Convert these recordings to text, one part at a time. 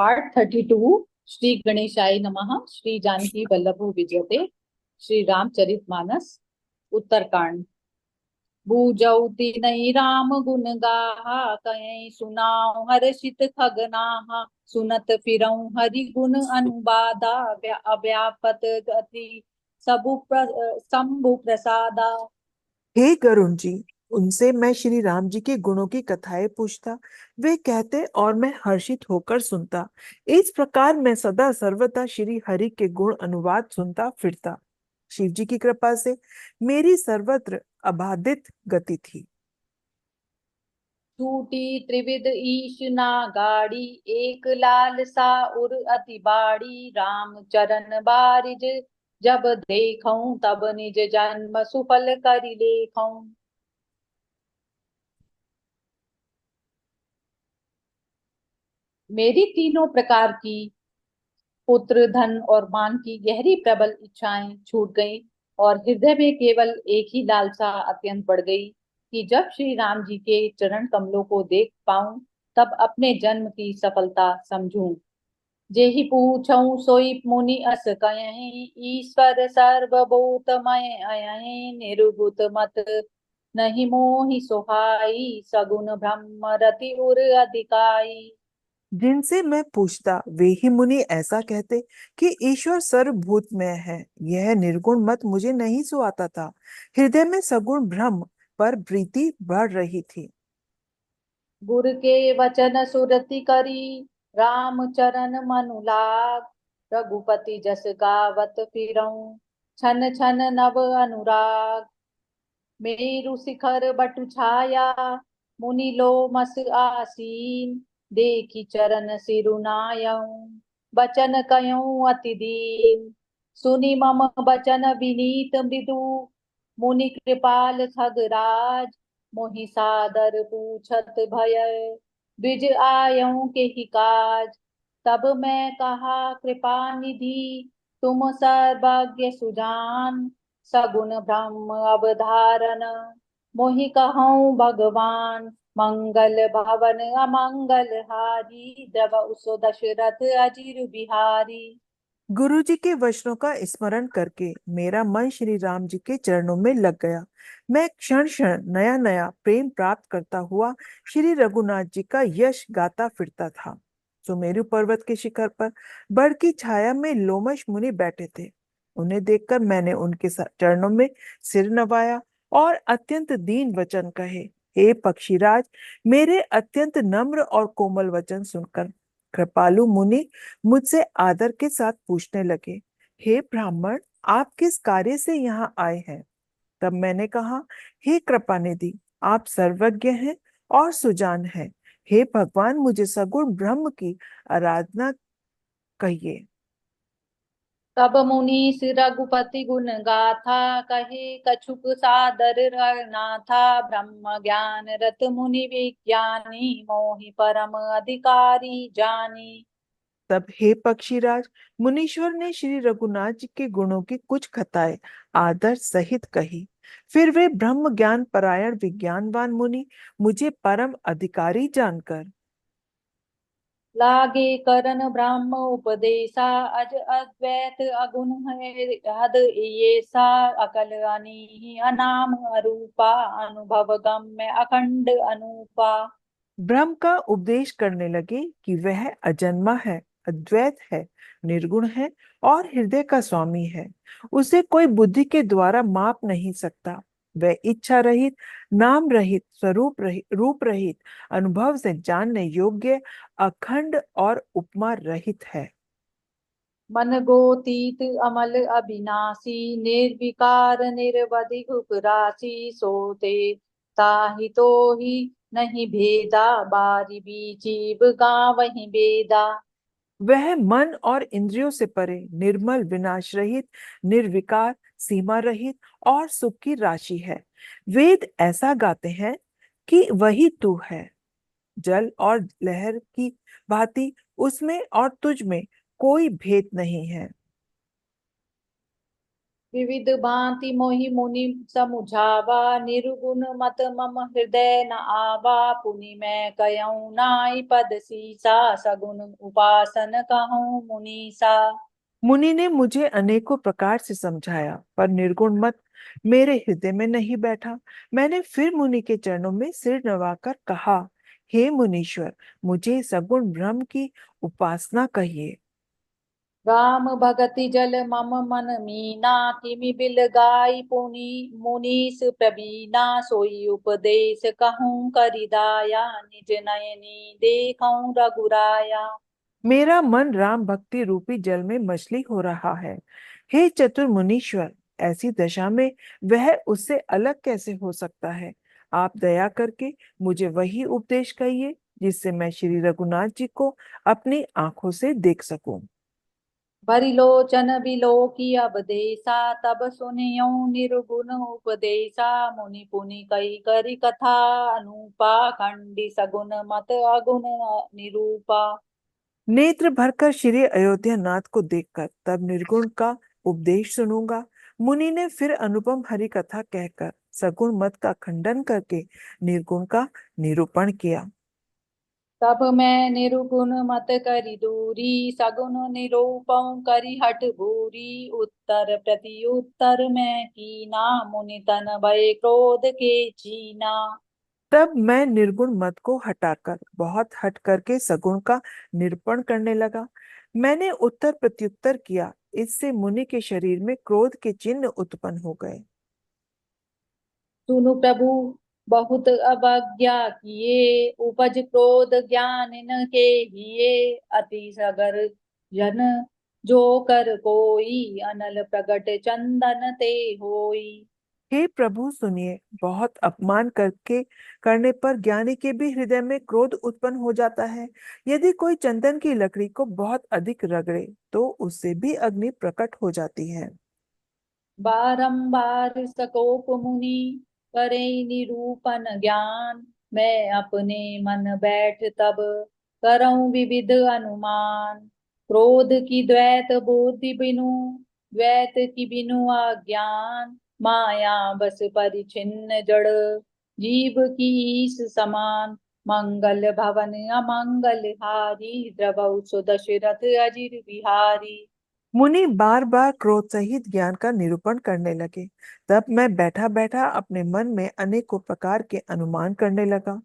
Part 32। Shri गणेशाय नमः। श्री जानकी वल्लभो विजयते। श्री रामचरितमानस। उत्तरकांड। बूझौति नहीं राम गुण गाहा, कहीं सुनाऊं हर्षित खगनाहा। सुनत फिरऊं हरि गुण अनुबादा, अव्यापत गति शंभु प्रसादा। हे गरुण जी, उनसे मैं श्री राम जी के गुणों की कथाएं पूछता। वे कहते और मैं हर्षित होकर सुनता। इस प्रकार मैं सदा सर्वदा श्री हरि के गुण अनुवाद सुनता फिरता। शिव जी की कृपा से मेरी सर्वत्र अबाधित गति थी। छूटी त्रिविध ईश ना गाड़ी, एक लाल सा उर अति बाड़ी। राम चरण बारिज जब देखऊं, तब निज जन्म सुफल करि लेखऊं। मेरी तीनों प्रकार की पुत्र, धन और मान की गहरी प्रबल इच्छाएं छूट गईं, और हृदय में केवल एक ही लालसा अत्यंत बढ़ गई कि जब श्री राम जी के चरण कमलों को देख पाऊं, तब अपने जन्म की सफलता समझूं। जेहि पूछऊं सोई मुनि अस कयहि, ईश्वर सर्वभूतमय अयहि। निर्गुत मत नहीं मोहि सोहाई, सगुन ब्रह्म रति उर अधिकाई। जिनसे मैं पूछता वे ही मुनि ऐसा कहते कि ईश्वर सर्वभूतमय है। यह निर्गुण मत मुझे नहीं सुहाता था। हृदय में सगुण ब्रह्म पर प्रीति बढ़ रही थी। गुर के वचन सुरति करी, राम चरण मनु लाग। रघुपति जस गावत फिरऊं, छन छन नव अनुराग। मेरु शिखर बटु छाया, मुनि लो मस आसीन। देखी चरण सिरुनायऊं, बचन कयूं अति दीन। सुनि मम बचन विनीत मृदु, मुनि कृपाल खगराज। मोहि सादर पूछत भय, द्विज आयऊं के ही काज। तब मैं कहा कृपा निधि, तुम सर्वज्ञ सुजान। सगुन ब्रह्म अवधारण, मोहि कहऊं भगवान। मंगल भवन अमंगल हारी, द्रव सो दशरथ अजिर बिहारी। गुरु जी के वचनों का स्मरण करके मेरा मन श्री राम जी के चरणों में लग गया। मैं क्षण क्षण नया नया प्रेम प्राप्त करता हुआ श्री रघुनाथ जी का यश गाता फिरता था। सुमेरु पर्वत के शिखर पर बड़ की छाया में लोमश मुनि बैठे थे। उन्हें देखकर मैंने उनके चरणों में सिर नवाया और अत्यंत दीन वचन कहे। हे पक्षीराज, मेरे अत्यंत नम्र और कोमल वचन सुनकर कृपालु मुनि मुझसे आदर के साथ पूछने लगे, हे ब्राह्मण, आप किस कार्य से यहाँ आए हैं? तब मैंने कहा, हे कृपानिधि, आप सर्वज्ञ हैं और सुजान हैं। हे भगवान, मुझे सगुण ब्रह्म की आराधना कहिए। तब मुनीस रघुपति गुण गाथा, कहे कछुक सादर रघुनाथा। ब्रह्म ज्ञान रत मुनि विज्ञानी, मोहि परम अधिकारी जानी। तब हे पक्षीराज, मुनीश्वर ने श्री रघुनाथ जी के गुणों की कुछ कथाएं आदर सहित कही। फिर वे ब्रह्म ज्ञान परायण विज्ञानवान मुनि मुझे परम अधिकारी जानकर लागे करन ब्रह्म उपदेशा, अज अद्वैत अगुण है हद येसा। अकल अनीहि अनाम अरूपा, अनुभव गम्य अखंड अनूपा। ब्रह्म का उपदेश करने लगे कि वह अजन्मा है, अद्वैत है, निर्गुण है और हृदय का स्वामी है। उसे कोई बुद्धि के द्वारा माप नहीं सकता। वह इच्छा रहित, नाम रहित, स्वरूप रहित, रूप रहित, अनुभव से जानने योग्य, अखंड और उपमा रहित है। मन गोतीत अमल अविनाशी, निर्विकार निरवधिक राशि। सोते ताहि तो ही नहीं भेदा, बारी बीचीब गावहि बेदा। वह मन और इंद्रियों से परे, निर्मल, विनाश रहित, निर्विकार, सीमा रहित और सुख की राशि है। वेद ऐसा गाते हैं कि वही तू है। जल और लहर की भांति उसमें और तुझ में कोई भेद नहीं है। विविध भांति मोहि मुनि समुझावा, निर्गुण मत मम हृदय न आवा। पुनि मैं कयऊँ नाई पद सीसा, सगुन उपासन कहूँ मुनीसा। मुनि ने मुझे अनेकों प्रकार से समझाया, पर निर्गुण मत मेरे हृदय में नहीं बैठा। मैंने फिर मुनि के चरणों में सिर नवाकर कहा, हे मुनीश्वर, मुझे सगुण ब्रह्म की उपासना कहिए। राम भगति जल मम मन मीना, किमि बिल गाई पुनि मुनीस प्रवीणा। सोई उपदेश कहूँ करिदाया, निज नयनी देखऊँ रघुराया। मेरा मन राम भक्ति रूपी जल में मछली हो रहा है। हे चतुर मुनीश्वर, ऐसी दशा में वह उससे अलग कैसे हो सकता है? आप दया करके मुझे वही उपदेश कहिए जिससे मैं श्री रघुनाथ जी को अपनी आंखों से देख सकूं। भरी लोचन बिलो की अब देसा, तब सुनियो निर्गुण उपदेसा। मुनि पुनि कही करी कथा अनुपा, खंडी सगुन मत अगुण निरूपा। नेत्र भरकर श्री अयोध्या नाथ को देखकर तब निर्गुण का उपदेश सुनूंगा। मुनि ने फिर अनुपम हरि कथा कहकर सगुण मत का खंडन करके निर्गुण का निरूपण किया। तब मैं निर्गुण मत करी दूरी, सगुन निरूपण करी हठ भूरी। उत्तर प्रति उत्तर मैं कीना, मुनि तन भय क्रोध के चीना। तब मैं निर्गुण मत को हटाकर बहुत हट करके सगुण का निरूपण करने लगा। मैंने उत्तर प्रत्युत्तर किया, इससे मुनि के शरीर में क्रोध के चिन्ह उत्पन्न हो गए। सुनु प्रभु बहुत अवज्ञा किए, उपज क्रोध ज्ञान न के हिए। अति सगर जन जो कर कोई, अनल प्रगट चंदन ते होई। हे प्रभु सुनिए, बहुत अपमान करके करने पर ज्ञानी के भी हृदय में क्रोध उत्पन्न हो जाता है। यदि कोई चंदन की लकड़ी को बहुत अधिक रगड़े तो उससे भी अग्नि प्रकट हो जाती है। बारंबार सकोप मुनि करे निरूपण ज्ञान। मैं अपने मन बैठ तब करऊं विविध अनुमान। क्रोध की द्वैत बुद्धि बिनु, द्वैत की बिनु अज्ञान। माया बस परिछिन्न जड़, जीव की ईस समान। मंगल भवन अमंगल हारी, द्रवौ सुदशरथ अजिर बिहारी। मुनि बार बार क्रोध सहित ज्ञान का निरूपण करने लगे। तब मैं बैठा बैठा अपने मन में अनेकों प्रकार के अनुमान करने लगा।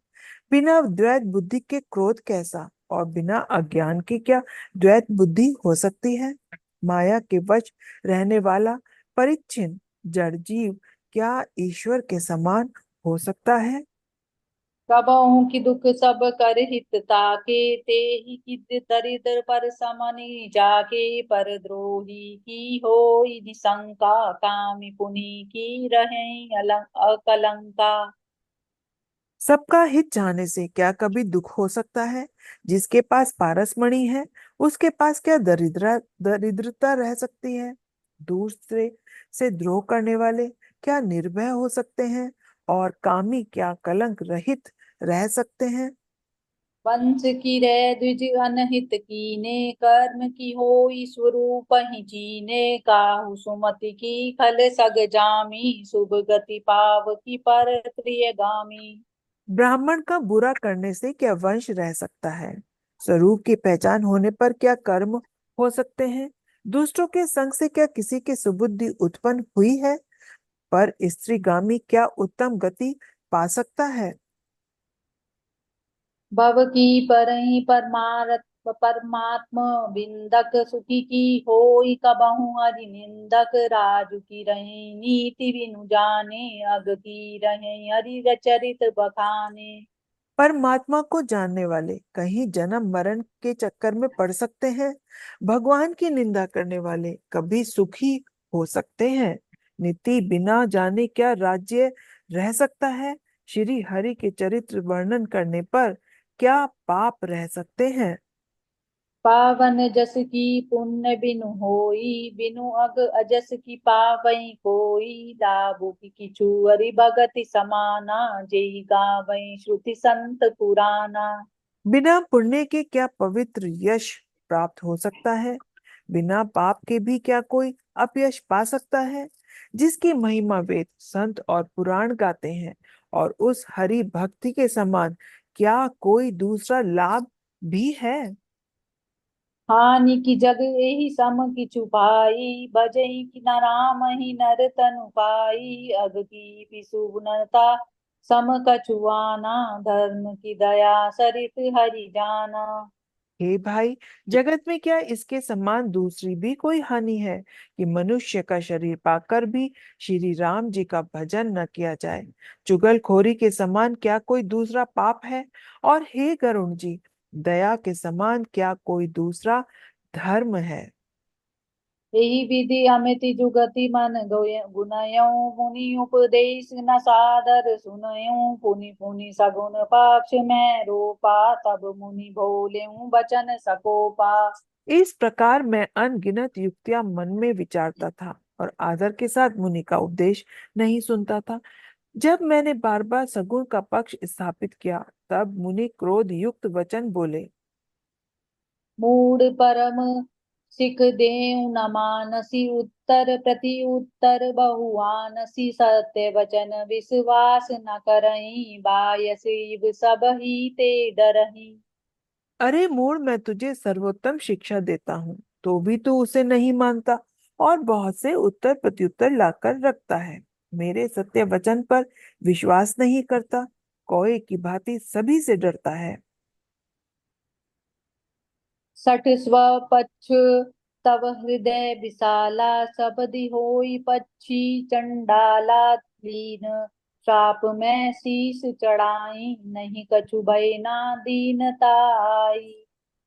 बिना द्वैत बुद्धि के क्रोध कैसा, और बिना अज्ञान के क्या द्वैत बुद्धि हो सकती है? माया के वश रहने वाला परिच्छिन्न जड़ जीव क्या ईश्वर के समान हो सकता है? कबहु की दुख सब कर हित ताके, ते ही किद दरिद्र पर समनि जाके। पर द्रोही की होई निशंका, कामी पुनि की रहे अकलंका। सबका हित चाहने से क्या कभी दुख हो सकता है? जिसके पास पारसमणि है, उसके पास क्या दरिद्रता रह सकती है? दूसरे से द्रोह करने वाले क्या निर्भय हो सकते हैं? और कामी क्या कलंक रहित रह सकते हैं? वंश की रे द्विज अनहित कीने, कर्म की होई स्वरूप ही चीने। काहू सुमति की खल सग जामी, शुभ गति पाव की पर प्रियगामी। ब्राह्मण का बुरा करने से क्या वंश रह सकता है? स्वरूप की पहचान होने पर क्या कर्म हो सकते हैं? दुष्टों के संग से क्या किसी की सुबुद्धि उत्पन्न हुई है? पर स्त्रीगामी क्या उत्तम गति पा सकता है? भव की परहि परमारथ परमात्म बिंदक, सुखी की होई कबहु हरि निंदक। राजु की रही नीति बिनु जाने, अग की रहे हरि चरित बखाने। परमात्मा को जानने वाले कहीं जन्म मरण के चक्कर में पड़ सकते हैं? भगवान की निंदा करने वाले कभी सुखी हो सकते हैं? नीति बिना जाने क्या राज्य रह सकता है? श्री हरि के चरित्र वर्णन करने पर क्या पाप रह सकते हैं? पावन जस की पुण्य बिनु होई, बिनु अग अजस की पावई कोई। लाभु की किछु हरि भगति समाना, जेहि गावई श्रुति संत पुराना। बिना पुण्य के क्या पवित्र यश प्राप्त हो सकता है? बिना पाप के भी क्या कोई अपयश पा सकता है? जिसकी महिमा वेद संत और पुराण गाते हैं, और उस हरि भक्ति के समान क्या कोई दूसरा लाभ भी है? हानि की जग एहि सम किछु पाई, भजई कि न राम ही नर तनु पाई। अग की पिसुनता सम कछु आना, धर्म की दया सरित हरि जाना। हे भाई, जगत में क्या इसके समान दूसरी भी कोई हानि है कि मनुष्य का शरीर पाकर भी श्री राम जी का भजन न किया जाए? चुगलखोरी के समान क्या कोई दूसरा पाप है? और हे गरुण जी, दया के समान क्या कोई दूसरा धर्म है? यही विधि अमिति जुगति मन गुनयऊं, मुनि उपदेश न सादर सुनयूं। पुनि पुनि सगुन पक्ष में रोपा, तब मुनि भोलेऊं बचन सकोपा। इस प्रकार मैं अनगिनत युक्तियां मन में विचारता था और आदर के साथ मुनि का उपदेश नहीं सुनता था। जब मैंने बार बार सगुण का पक्ष स्थापित किया, तब मुनि क्रोध युक्त वचन बोले। मूढ़ परम सिख देव न मानसी, उत्तर प्रति उत्तर बहुआनसी। सत्य वचन विश्वास न करहीं, बायस इव सब ही ते डरहीं। अरे मूड, मैं तुझे सर्वोत्तम शिक्षा देता हूँ, तो भी तू उसे नहीं मानता और बहुत से उत्तर प्रत्युत्तर लाकर रखता है। मेरे सत्य वचन पर विश्वास नहीं करता, कौए की भांति सभी से डरता है। सठ स्वपक्ष तव हृदय विशाला, सबदि होई पक्षी चंडाला। लीन श्राप में शीस चढ़ाई, नहीं कछु भय ना दीनता आई।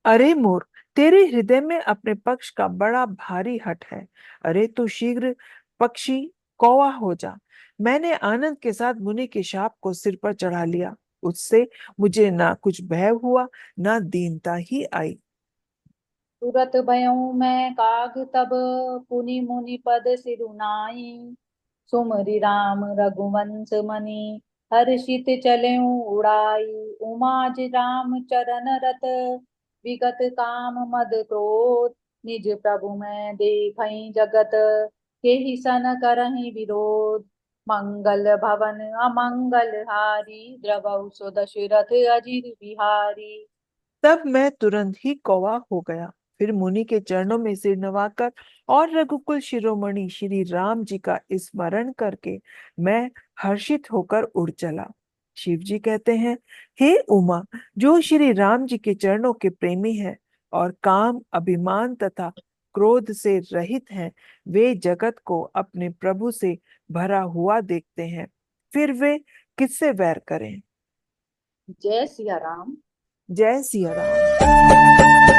अरे मोर, तेरे हृदय में अपने पक्ष का बड़ा भारी हठ है। अरे तू शीघ्र पक्षी कौवा हो जा। मैंने आनंद के साथ मुनि के शाप को सिर पर चढ़ा लिया। उससे मुझे ना कुछ भय हुआ, ना दीनता ही आई। तुरत भयऊं मैं काग तब, पुनि मुनि पद सिरुनाई। सुमरि राम रघुवंश मनि, हर्षित चलेऊ उड़ाई। उमाज राम चरण रत, विगत काम मद क्रोध। निज प्रभु मैं देखई जगत, केहि सन करहि विरोध। मंगल भवन अमंगल हारी, द्रवहु सो दशरथ अजिर बिहारी। तब मैं तुरंत ही कौवा हो गया। फिर मुनि के चरणों में सिर नवाकर और रघुकुल शिरोमणि श्री राम जी का स्मरण करके मैं हर्षित होकर उड़ चला। शिव जी कहते हैं, हे उमा, जो श्री राम जी के चरणों के प्रेमी हैं और काम, अभिमान तथा क्रोध से रहित हैं, वे जगत को अपने प्रभु से भरा हुआ देखते हैं, फिर वे किससे वैर करें? जय सिया राम। जय सिया राम।